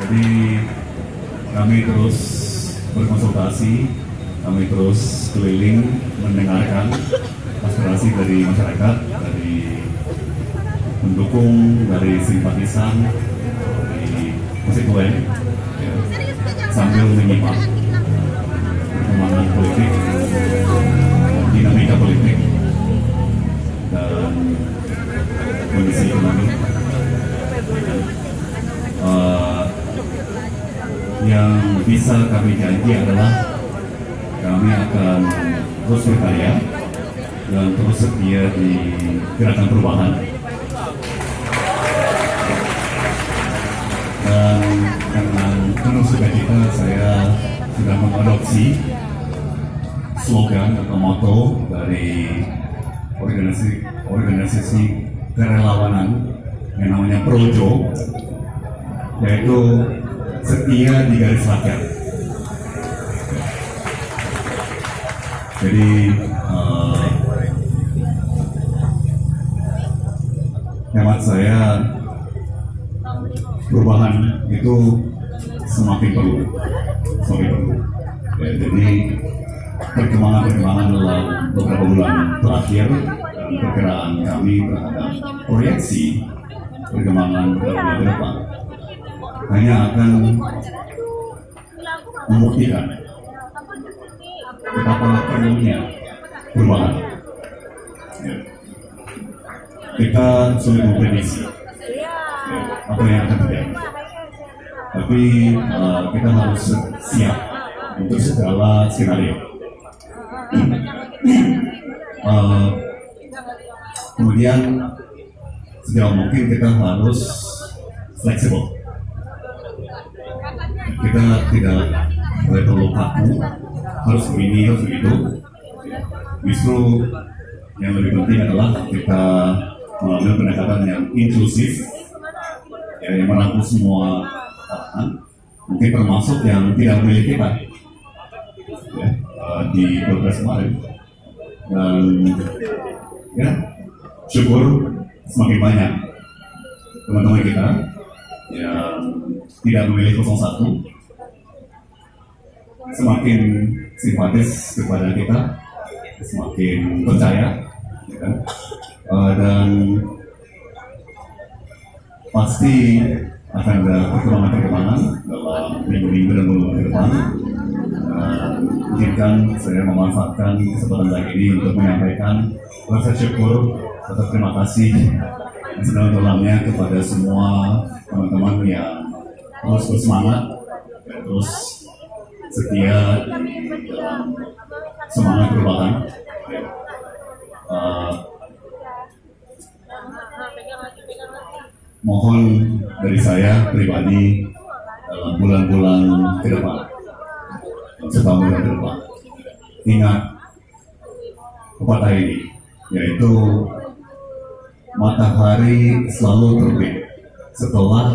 Jadi kami terus berkonsultasi, kami terus keliling mendengarkan aspirasi dari masyarakat, dari pendukung, dari simpatisan, dari konstituen, ya, sambil menyimak perkembangan politik, dinamika politik, dan kondisi ekonomi. Yang bisa kami janji adalah kami akan terus berkarya dan terus setia di gerakan perubahan. Dan dengan penuh sukacita saya sudah mengadopsi slogan atau moto dari organisasi kerelawanan yang namanya Projo, yaitu setia di garis rakyat. Jadi hemat saya, perubahan itu semakin perlu. Ya, jadi perkembangan dalam beberapa bulan terakhir dan perkiraan kami terhadap proyeksi perkembangan beberapa bulan ke depan hanya akan membuktikan betapa perlunya perubahan. Ya. Kita sulit memprediksi apa yang akan terjadi, tapi kita harus siap untuk segala skenario. Kemudian sejauh mungkin kita harus fleksibel. Kita tidak boleh terlalu kaku, harus begini, harus begitu. Justru yang lebih penting adalah kita mengambil pendekatan yang inklusif, ya, yang merangkul semua kalangan, mungkin termasuk yang tidak memilih kita, ya, di Pilpres kemarin. Dan ya, syukur semakin banyak teman-teman kita yang tidak memilih 01 semakin simpatis kepada kita, semakin percaya, ya kan? Dan pasti akan ada perkembangan dalam minggu-minggu dan bulan ke depan. Izinkan saya memanfaatkan kesempatan lagi ini untuk menyampaikan rasa syukur serta terima kasih yang sedalam-dalamnya kepada semua teman-teman yang terus bersemangat dan terus setia dalam semangat perubahan. Mohon dari saya pribadi dalam bulan-bulan ke depan, setahun bulan ke depan, ingat pepatah ini, yaitu matahari selalu terbit setelah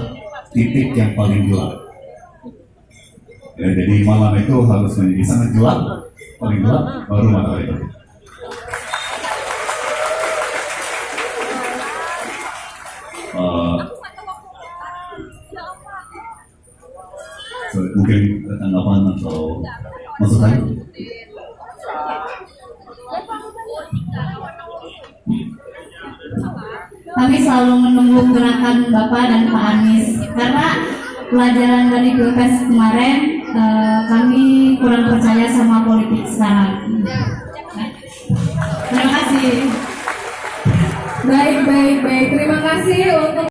titik yang paling gelap. Ya, jadi malam itu harus menjadi sangat gelap, paling gelap, baru matahari terbit. Mungkin tanggapan atau masukan? Kami selalu menunggu gerakan Bapak dan Pak Anies karena pelajaran dari Pilpres kemarin, kami kurang percaya sama politik sekarang. Terima kasih. Baik. Terima kasih untuk